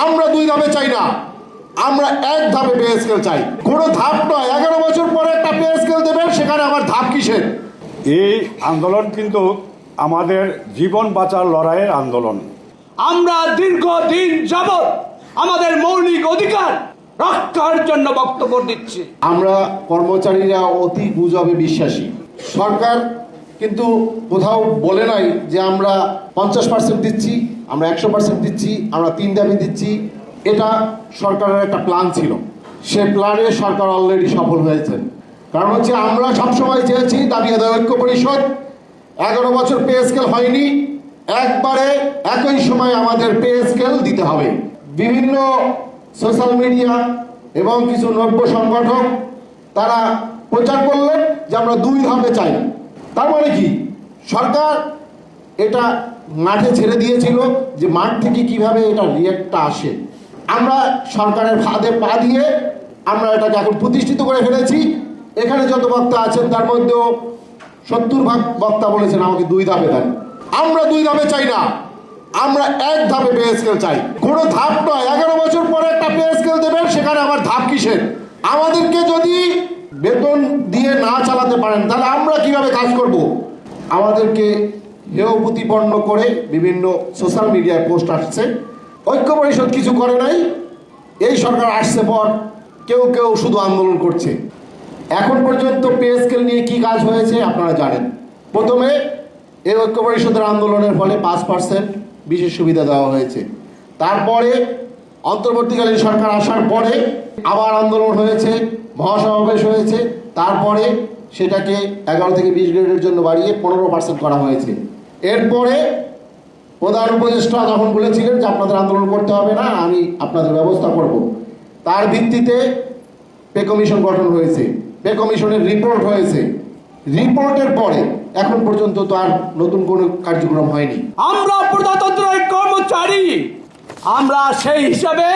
আমরা 2 ধাপে চাই না, আমরা 1 ধাপে পে স্কেল চাই। কোনো ধাপ নয়, 11 বছর পরে একটা পে স্কেল দেবেন, সেখানে আবার ধাপ কিসের? এই আন্দোলন কিন্তু আমাদের জীবন বাঁচার লড়াইয়ের আন্দোলন। আমরা দীর্ঘদিন যাবৎ আমাদের মৌলিক অধিকার রক্ষার জন্য বক্তব্য দিচ্ছি। আমরা কর্মচারীরা অতি গুজবে বিশ্বাসী। সরকার কিন্তু কোথাও বলে নাই যে আমরা 50% দিচ্ছি, আমরা 100% দিচ্ছি, আমরা 3 ধাপে দিচ্ছি। এটা সরকারের একটা প্ল্যান ছিল, সে প্ল্যানে সরকার অলরেডি সফল হয়েছেন। কারণ হচ্ছে আমরা সবসময় চেয়েছি দাবি আদায় ঐক্য পরিষদ, 11 বছর পে স্কেল হয়নি, একবারে একই সময় আমাদের পে স্কেল দিতে হবে। বিভিন্ন সোশ্যাল মিডিয়া এবং কিছু নব্য সংগঠক তারা প্রচার করলেন যে আমরা 2 ধাপে চাই। তার মানে কি, সরকার এটা মাঠে ছেড়ে দিয়েছিল যে মাঠ থেকে কিভাবে এটা রিয়েক্টটা আসে। আমরা সরকারের ফাঁদে পা দিয়ে আমরা এটাকে এখন প্রতিষ্ঠিত করে ফেলেছি। এখানে যত বক্তা আছেন তার মধ্যেও 70% বক্তা বলেছেন আমাকে 2 ধাপে দেন। আমরা 2 ধাপে চাই না, আমরা 1 ধাপে পে স্কেল চাই। কোনো ধাপ নয়, 11 বছর পরে একটা পে স্কেল দেবেন, সেখানে আবার ধাপ কিসের? আমাদেরকে যদি বেতন দিয়ে না চালাতে পারেন তাহলে আমরা কিভাবে কাজ করব? আমাদেরকে হেয় প্রতিপন্ন করে বিভিন্ন সোশ্যাল মিডিয়ায় পোস্ট আসছে, ঐক্য পরিষদ কিছু করে নাই, এই সরকার আসছে পর কেউ কেউ শুধু আন্দোলন করছে। এখন পর্যন্ত পে স্কেল নিয়ে কি কাজ হয়েছে আপনারা জানেন। প্রথমে এই ঐক্য পরিষদের আন্দোলনের ফলে 5% বিশেষ সুবিধা দেওয়া হয়েছে। তারপরে অন্তর্বর্তীকালীন সরকার আসার পরে আবার আন্দোলন হয়েছে, মহাসমাবেশ হয়েছে, তারপরে সেটাকে 11 থেকে 20 গ্রেডের জন্য বাড়িয়ে 15% করা হয়েছে। এরপরে প্রধান উপদেষ্টা যখন বলেছিলেন যে আপনাদের আন্দোলন করতে হবে না, আমি আপনাদের ব্যবস্থা করব, তার ভিত্তিতে পে কমিশন গঠন হয়েছে, পে কমিশনের রিপোর্ট হয়েছে। রিপোর্টের পরে এখন পর্যন্ত তো আর নতুন কোনো কার্যক্রম হয়নি। আমরা প্রজাতন্ত্রের কর্মচারী, আমরা সেই হিসাবে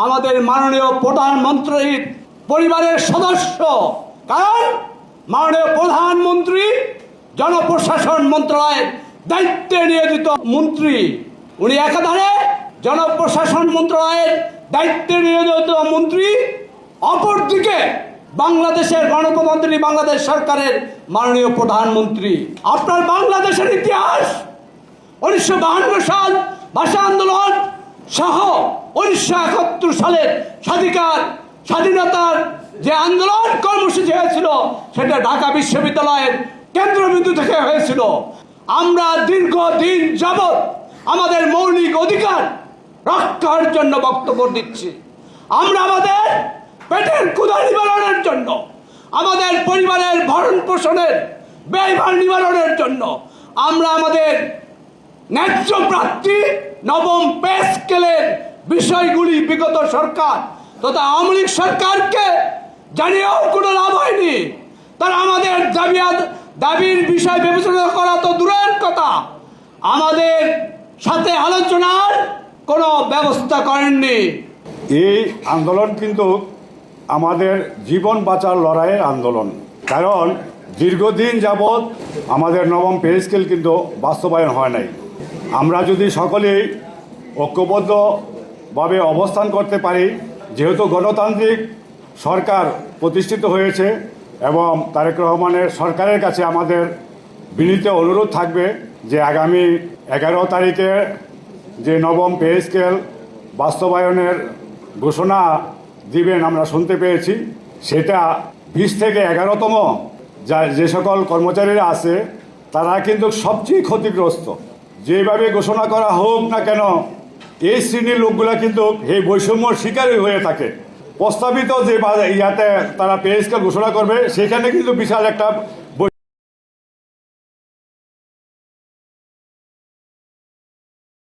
আমাদের মাননীয় প্রধানমন্ত্রীর পরিবারের সদস্য। কারণ মাননীয় প্রধানমন্ত্রী জনপ্রশাসন মন্ত্রণালয়ের দায়িত্বে নিয়োজিত মন্ত্রী, উনি একাধারে জনপ্রশাসন মন্ত্রণালয়ের দায়িত্বে নিয়োজিত মন্ত্রী, অপরদিকে বাংলাদেশের গণপ্রজাতন্ত্রী বাংলাদেশ সরকারের মাননীয় প্রধানমন্ত্রী। আপনার বাংলাদেশের ইতিহাস 1952 সাল ভাষা আন্দোলন সহ 1971 সালের স্বাধীনতার যে আন্দোলন কর্মসূচি হয়েছিল সেটা ঢাকা বিশ্ববিদ্যালয়ের কেন্দ্রবিন্দু থেকে হয়েছিল। আমরা দীর্ঘদিন যাবৎ আমাদের মৌলিক অধিকার রক্ষার জন্য বক্তব্য দিচ্ছি। আমরা আমাদের পেটের ক্ষুধা নিবারণের জন্য, আমাদের পরিবারের ভরণ পোষণের ব্যয়ভার নিবারণের জন্য আমরা আমাদের ন্যায্য প্রাপ্তি নবম পে স্কেলের বিষয়গুলি বিগত সরকার তথা আওয়ামী লীগ সরকারকে জানিয়েও কোনো লাভ হয়নি। তারা আমাদের দাবির বিষয় বিবেচনা করা তো দূরের কথা, আমাদের সাথে আলোচনার কোনো ব্যবস্থা করেননি। এই আন্দোলন কিন্তু আমাদের জীবন বাঁচার লড়াইয়ের আন্দোলন। কারণ দীর্ঘদিন যাবৎ আমাদের নবম পে স্কেল কিন্তু বাস্তবায়ন হয় নাই। আমরা যদি সকলেই ঐক্যবদ্ধভাবে অবস্থান করতে পারি, যেহেতু গণতান্ত্রিক সরকার প্রতিষ্ঠিত হয়েছে এবং তারেক রহমানের সরকারের কাছে আমাদের বিনীত অনুরোধ থাকবে যে আগামী 11 তারিখে যে নবম পে স্কেল বাস্তবায়নের ঘোষণা দিবেন আমরা শুনতে পেয়েছি, সেটা 20 থেকে 11তম যে সকল কর্মচারীরা আছে তারা কিন্তু সবচেয়ে ক্ষতিগ্রস্ত। যেভাবে ঘোষণা করা হোক না কেন, এই শ্রেণীর লোকগুলা কিন্তু এই বৈষম্যর শিকারই হয়ে থাকে। প্রস্তাবিত যে ইয়াতে তারা পে স্কেল ঘোষণা করবে সেখানে কিন্তু বিশাল একটা